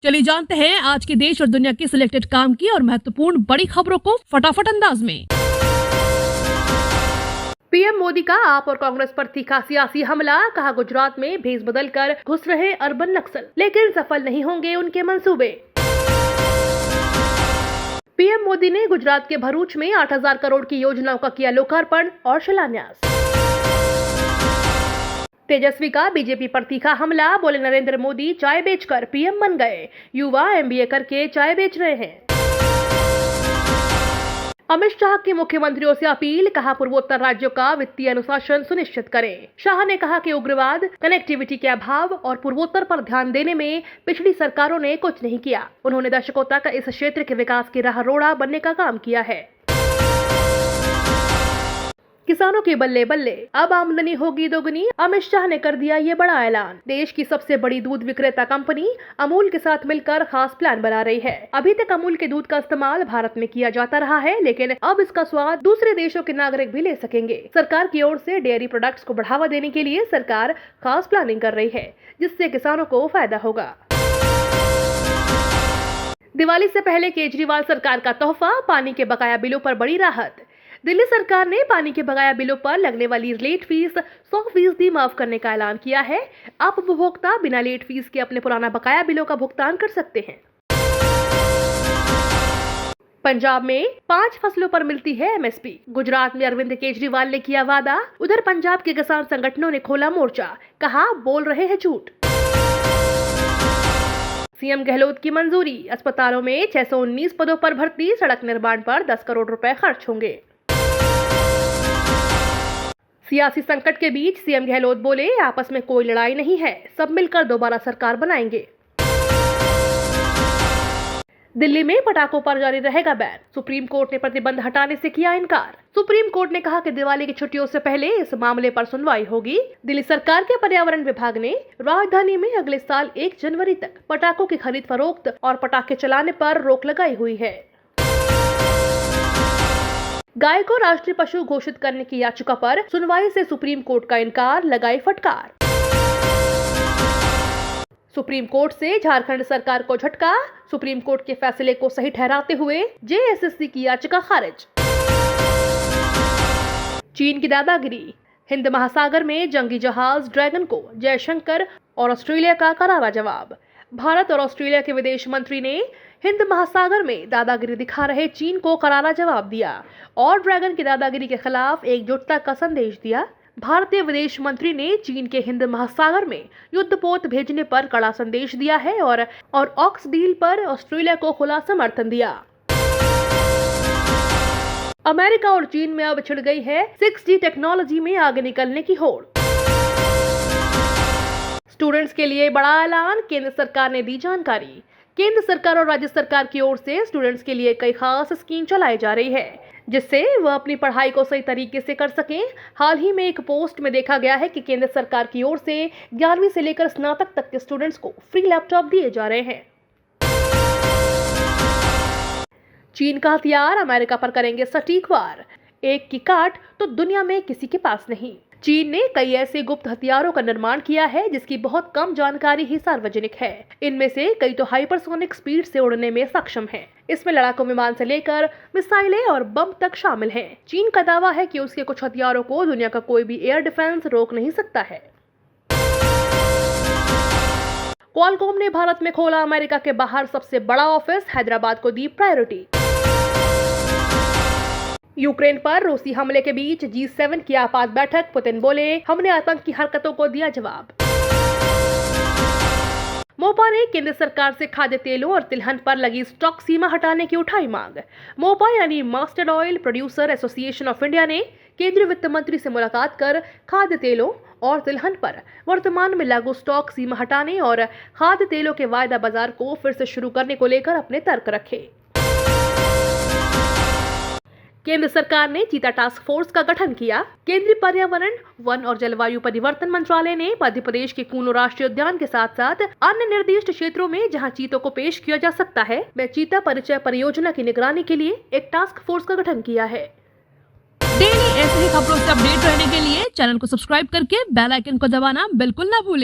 चलिए जानते हैं आज के देश और दुनिया की सिलेक्टेड काम की और महत्वपूर्ण बड़ी खबरों को फटाफट अंदाज में। पीएम मोदी का आप और कांग्रेस पर तीखा सियासी हमला, कहा गुजरात में भेस बदलकर घुस रहे अर्बन नक्सल, लेकिन सफल नहीं होंगे उनके मंसूबे। पीएम मोदी ने गुजरात के भरूच में 8,000 करोड़ की योजनाओं का किया लोकार्पण और शिलान्यास। तेजस्वी का बीजेपी पर तीखा हमला, बोले नरेंद्र मोदी चाय बेचकर पीएम बन गए, युवा एमबीए करके चाय बेच रहे हैं। अमित शाह की मुख्यमंत्रियों से अपील, कहा पूर्वोत्तर राज्यों का वित्तीय अनुशासन सुनिश्चित करें। शाह ने कहा कि उग्रवाद, कनेक्टिविटी के अभाव और पूर्वोत्तर पर ध्यान देने में पिछली सरकारों ने कुछ नहीं किया। उन्होंने दशकों तक इस क्षेत्र के विकास की राह रोड़ा बनने का काम किया है। किसानों की बल्ले बल्ले, अब आमदनी होगी दोगुनी, अमित शाह ने कर दिया ये बड़ा ऐलान। देश की सबसे बड़ी दूध विक्रेता कंपनी अमूल के साथ मिलकर खास प्लान बना रही है। अभी तक अमूल के दूध का इस्तेमाल भारत में किया जाता रहा है, लेकिन अब इसका स्वाद दूसरे देशों के नागरिक भी ले सकेंगे। सरकार की ओर से डेयरी प्रोडक्ट्स को बढ़ावा देने के लिए सरकार खास प्लानिंग कर रही है, जिससे किसानों को फायदा होगा। दिवाली से पहले केजरीवाल सरकार का तोहफा, पानी के बकाया बिलों पर बड़ी राहत। दिल्ली सरकार ने पानी के बकाया बिलों पर लगने वाली लेट फीस 100% माफ करने का ऐलान किया है। अब उपभोक्ता बिना लेट फीस के अपने पुराना बकाया बिलों का भुगतान कर सकते हैं। पंजाब में 5 फसलों पर मिलती है एमएसपी। गुजरात में अरविंद केजरीवाल ने किया वादा, उधर पंजाब के किसान संगठनों ने खोला मोर्चा, कहा बोल रहे हैं झूठ। सीएम गहलोत की मंजूरी, अस्पतालों में 619 पदों पर भर्ती, सड़क निर्माण पर 10 करोड़ रुपए खर्च होंगे। सियासी संकट के बीच सीएम गहलोत बोले, आपस में कोई लड़ाई नहीं है, सब मिलकर दोबारा सरकार बनाएंगे। दिल्ली में पटाखों पर जारी रहेगा बैन, सुप्रीम कोर्ट ने प्रतिबंध हटाने से किया इनकार। सुप्रीम कोर्ट ने कहा कि दिवाली की छुट्टियों से पहले इस मामले पर सुनवाई होगी। दिल्ली सरकार के पर्यावरण विभाग ने राजधानी में अगले साल 1 जनवरी तक पटाखों की खरीद फरोख्त और पटाखे चलाने पर रोक लगाई हुई है। गाय को राष्ट्रीय पशु घोषित करने की याचिका पर सुनवाई से सुप्रीम कोर्ट का इनकार, लगाई फटकार। सुप्रीम कोर्ट से झारखंड सरकार को झटका, सुप्रीम कोर्ट के फैसले को सही ठहराते हुए जेएसएससी की याचिका खारिज। चीन की दादागिरी, हिंद महासागर में जंगी जहाज ड्रैगन को जयशंकर और ऑस्ट्रेलिया का करारा जवाब। भारत और ऑस्ट्रेलिया के विदेश मंत्री ने हिंद महासागर में दादागिरी दिखा रहे चीन को करारा जवाब दिया और ड्रैगन की दादागिरी के खिलाफ एकजुटता का संदेश दिया। भारतीय विदेश मंत्री ने चीन के हिंद महासागर में युद्धपोत भेजने पर कड़ा संदेश दिया है और ऑक्स डील पर ऑस्ट्रेलिया को खुला समर्थन दिया। अमेरिका और चीन में अब छिड़ गई है 6G टेक्नोलॉजी में आगे निकलने की होड़। स्टूडेंट्स के लिए बड़ा ऐलान, केंद्र सरकार ने दी जानकारी। केंद्र सरकार और राज्य सरकार की ओर से स्टूडेंट्स के लिए कई खास स्कीम चलाई जा रही है, जिससे वह अपनी पढ़ाई को सही तरीके से कर सकें। हाल ही में एक पोस्ट में देखा गया है कि केंद्र सरकार की ओर से 11वीं से लेकर स्नातक तक के स्टूडेंट्स को फ्री लैपटॉप दिए जा रहे हैं। चीन का हथियार, अमेरिका पर करेंगे सटीक वार, एक की काट तो दुनिया में किसी के पास नहीं। चीन ने कई ऐसे गुप्त हथियारों का निर्माण किया है जिसकी बहुत कम जानकारी ही सार्वजनिक है। इनमें से कई तो हाइपरसोनिक स्पीड से उड़ने में सक्षम हैं। इसमें लड़ाकू विमान से लेकर मिसाइलें और बम तक शामिल हैं। चीन का दावा है कि उसके कुछ हथियारों को दुनिया का कोई भी एयर डिफेंस रोक नहीं सकता है। क्वालकॉम ने भारत में खोला अमेरिका के बाहर सबसे बड़ा ऑफिस, हैदराबाद को दी प्रायोरिटी। यूक्रेन पर रूसी हमले के बीच G7 की आपात बैठक, पुतिन बोले हमने आतंकी हरकतों को दिया जवाब। मोपा ने केंद्र सरकार से खाद्य तेलों और तिलहन पर लगी स्टॉक सीमा हटाने की उठाई मांग। मोपा यानी mustard oil producer association of India ने केंद्रीय वित्त मंत्री से मुलाकात कर खाद्य तेलों और तिलहन पर वर्तमान में लागू स्टॉक सीमा हटाने और खाद्य तेलों के वायदा बाजार को फिर से शुरू करने को लेकर अपने तर्क रखे। केंद्र सरकार ने चीता टास्क फोर्स का गठन किया। केंद्रीय पर्यावरण, वन और जलवायु परिवर्तन मंत्रालय ने मध्य प्रदेश के कूनो राष्ट्रीय उद्यान के साथ साथ अन्य निर्दिष्ट क्षेत्रों में जहां चीतों को पेश किया जा सकता है, में चीता परिचय परियोजना की निगरानी के लिए एक टास्क फोर्स का गठन किया है। डेली ऐसी ही खबरों से अपडेट रहने के लिए चैनल को सब्सक्राइब करके बेल आइकन को दबाना बिल्कुल ना भूलें।